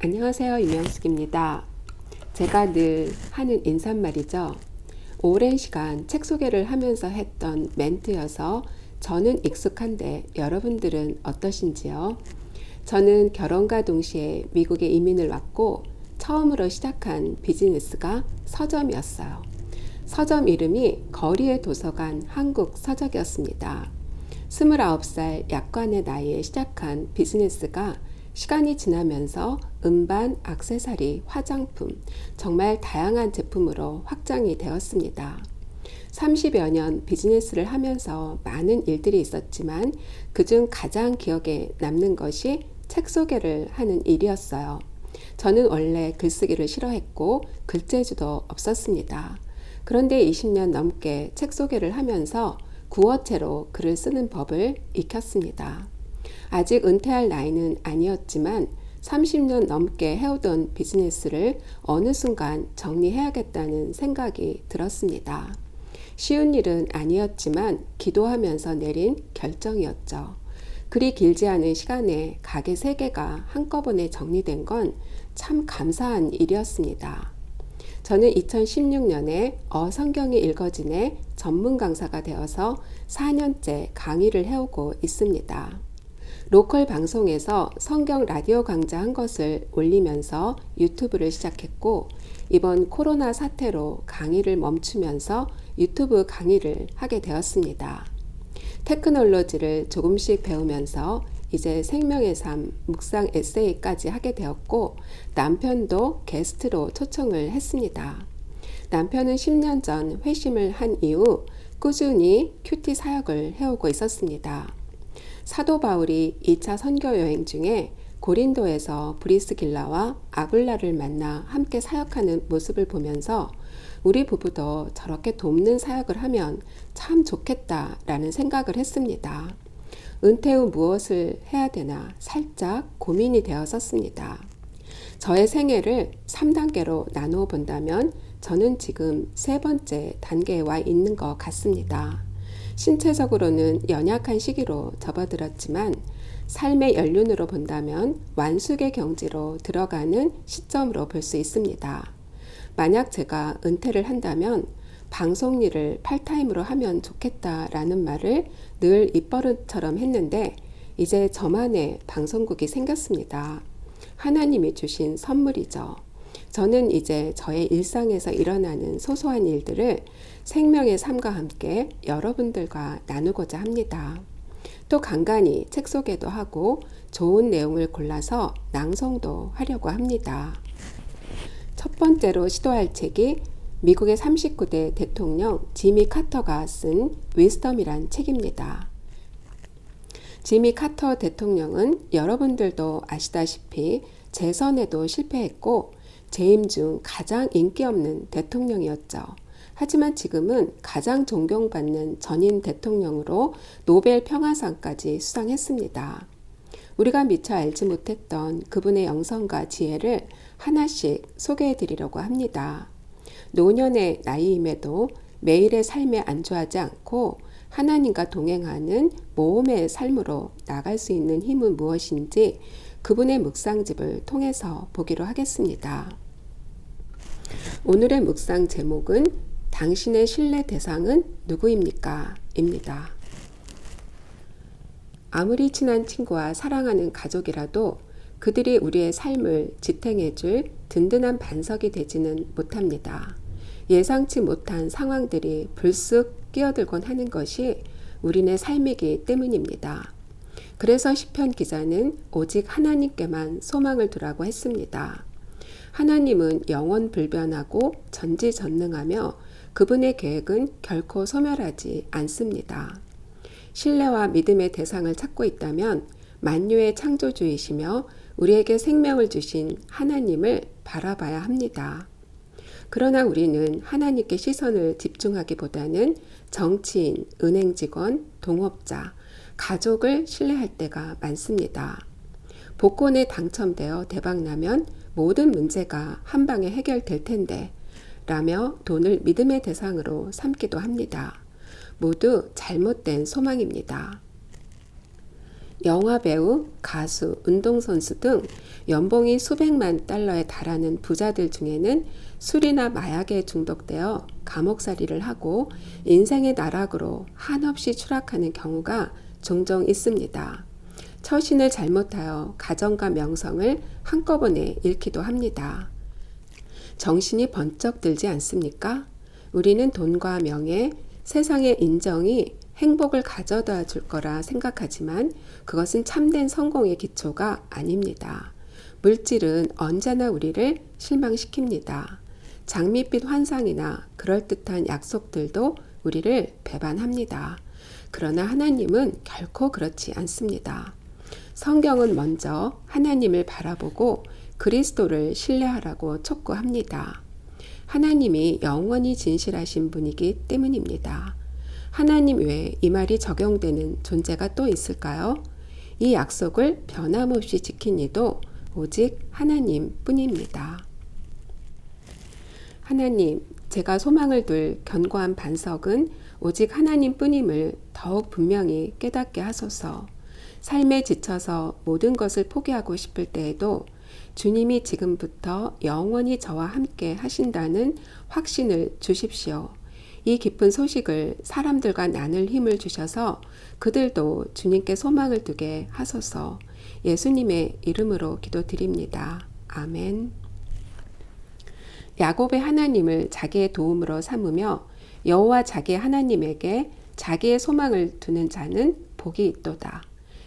안녕하세요. 이명숙입니다. 제가 늘 하는 인사말이죠. 오랜 시간 책 소개를 하면서 했던 멘트여서 저는 익숙한데 여러분들은 어떠신지요? 저는 결혼과 동시에 미국에 이민을 왔고 처음으로 시작한 비즈니스가 서점이었어요. 서점 이름이 거리의 도서관 한국 서적이었습니다. 29살 약관의 나이에 시작한 비즈니스가 시간이 지나면서 음반, 액세서리, 화장품, 정말 다양한 제품으로 확장이 되었습니다. 30여 년 비즈니스를 하면서 많은 일들이 있었지만 그중 가장 기억에 남는 것이 책 소개를 하는 일이었어요. 저는 원래 글쓰기를 싫어했고 글재주도 없었습니다. 그런데 20년 넘게 책 소개를 하면서 구어체로 글을 쓰는 법을 익혔습니다. 아직 은퇴할 나이는 아니었지만 30년 넘게 해오던 비즈니스를 어느 순간 정리해야겠다는 생각이 들었습니다. 쉬운 일은 아니었지만 기도하면서 내린 결정이었죠. 그리 길지 않은 시간에 가게 3개가 한꺼번에 정리된 건 참 감사한 일이었습니다. 저는 2016년에 성경이 읽어진의 전문 강사가 되어서 4년째 강의를 해오고 있습니다. 로컬 방송에서 성경 라디오 강좌한 것을 올리면서 유튜브를 시작했고 이번 코로나 사태로 강의를 멈추면서 유튜브 강의를 하게 되었습니다. 테크놀로지를 조금씩 배우면서 이제 생명의 삶, 묵상 에세이까지 하게 되었고 남편도 게스트로 초청을 했습니다. 남편은 10년 전 회심을 한 이후 꾸준히 큐티 사역을 해오고 있었습니다. 사도 바울이 2차 선교 여행 중에 고린도에서 브리스길라와 아굴라를 만나 함께 사역하는 모습을 보면서 우리 부부도 저렇게 돕는 사역을 하면 참 좋겠다라는 생각을 했습니다. 은퇴 후 무엇을 해야 되나 살짝 고민이 되었었습니다. 저의 생애를 3단계로 나누어 본다면 저는 지금 3번째 단계에 와 있는 것 같습니다. 신체적으로는 연약한 시기로 접어들었지만 삶의 연륜으로 본다면 완숙의 경지로 들어가는 시점으로 볼 수 있습니다. 만약 제가 은퇴를 한다면 방송 일을 팔타임으로 하면 좋겠다라는 말을 늘 입버릇처럼 했는데 이제 저만의 방송국이 생겼습니다. 하나님이 주신 선물이죠. 저는 이제 저의 일상에서 일어나는 소소한 일들을 생명의 삶과 함께 여러분들과 나누고자 합니다. 또 간간히 책 소개도 하고 좋은 내용을 골라서 낭송도 하려고 합니다. 첫 번째로 시도할 책이 미국의 39대 대통령 지미 카터가 쓴 위스덤이란 책입니다. 지미 카터 대통령은 여러분들도 아시다시피 재선에도 실패했고 재임 중 가장 인기 없는 대통령이었죠. 하지만 지금은 가장 존경받는 전임 대통령으로 노벨 평화상까지 수상했습니다. 우리가 미처 알지 못했던 그분의 영성과 지혜를 하나씩 소개해 드리려고 합니다. 노년의 나이임에도 매일의 삶에 안주하지 않고 하나님과 동행하는 모험의 삶으로 나갈 수 있는 힘은 무엇인지 그분의 묵상집을 통해서 보기로 하겠습니다. 오늘의 묵상 제목은 당신의 신뢰 대상은 누구입니까? 입니다. 아무리 친한 친구와 사랑하는 가족이라도 그들이 우리의 삶을 지탱해줄 든든한 반석이 되지는 못합니다. 예상치 못한 상황들이 불쑥 끼어들곤 하는 것이 우리네 삶이기 때문입니다. 그래서 시편 기자는 오직 하나님께만 소망을 두라고 했습니다. 하나님은 영원 불변하고 전지전능하며 그분의 계획은 결코 소멸하지 않습니다. 신뢰와 믿음의 대상을 찾고 있다면 만유의 창조주이시며 우리에게 생명을 주신 하나님을 바라봐야 합니다. 그러나 우리는 하나님께 시선을 집중하기보다는 정치인, 은행 직원, 동업자, 가족을 신뢰할 때가 많습니다. 복권에 당첨되어 대박나면 모든 문제가 한 방에 해결될 텐데 라며 돈을 믿음의 대상으로 삼기도 합니다. 모두 잘못된 소망입니다. 영화배우, 가수, 운동선수 등 연봉이 수백만 달러에 달하는 부자들 중에는 술이나 마약에 중독되어 감옥살이를 하고 인생의 나락으로 한없이 추락하는 경우가 종종 있습니다. 처신을 잘못하여 가정과 명성을 한꺼번에 잃기도 합니다. 정신이 번쩍 들지 않습니까? 우리는 돈과 명예, 세상의 인정이 행복을 가져다 줄 거라 생각하지만 그것은 참된 성공의 기초가 아닙니다. 물질은 언제나 우리를 실망시킵니다. 장밋빛 환상이나 그럴듯한 약속들도 우리를 배반합니다. 그러나 하나님은 결코 그렇지 않습니다. 성경은 먼저 하나님을 바라보고 그리스도를 신뢰하라고 촉구합니다. 하나님이 영원히 진실하신 분이기 때문입니다. 하나님 외에 이 말이 적용되는 존재가 또 있을까요? 이 약속을 변함없이 지킨 이도 오직 하나님 뿐입니다. 하나님, 제가 소망을 둘 견고한 반석은 오직 하나님 뿐임을 더욱 분명히 깨닫게 하소서. 삶에 지쳐서 모든 것을 포기하고 싶을 때에도 주님이 지금부터 영원히 저와 함께 하신다는 확신을 주십시오. 이 기쁜 소식을 사람들과 나눌 힘을 주셔서 그들도 주님께 소망을 두게 하소서. 예수님의 이름으로 기도드립니다. 아멘. 야곱의 하나님을 자기의 도움으로 삼으며 여호와 자기 하나님에게 자기의 소망을 두는 자는 복이 있도다.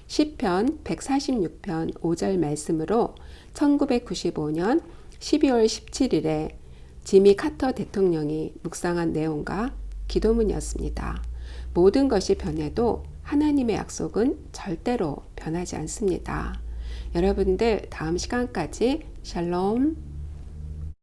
시편 146편 5절 말씀으로 1995년 12월 17일에 지미 카터 대통령이 묵상한 내용과 기도문이었습니다. 모든 것이 변해도 하나님의 약속은 절대로 변하지 않습니다. 여러분들 다음 시간까지 샬롬.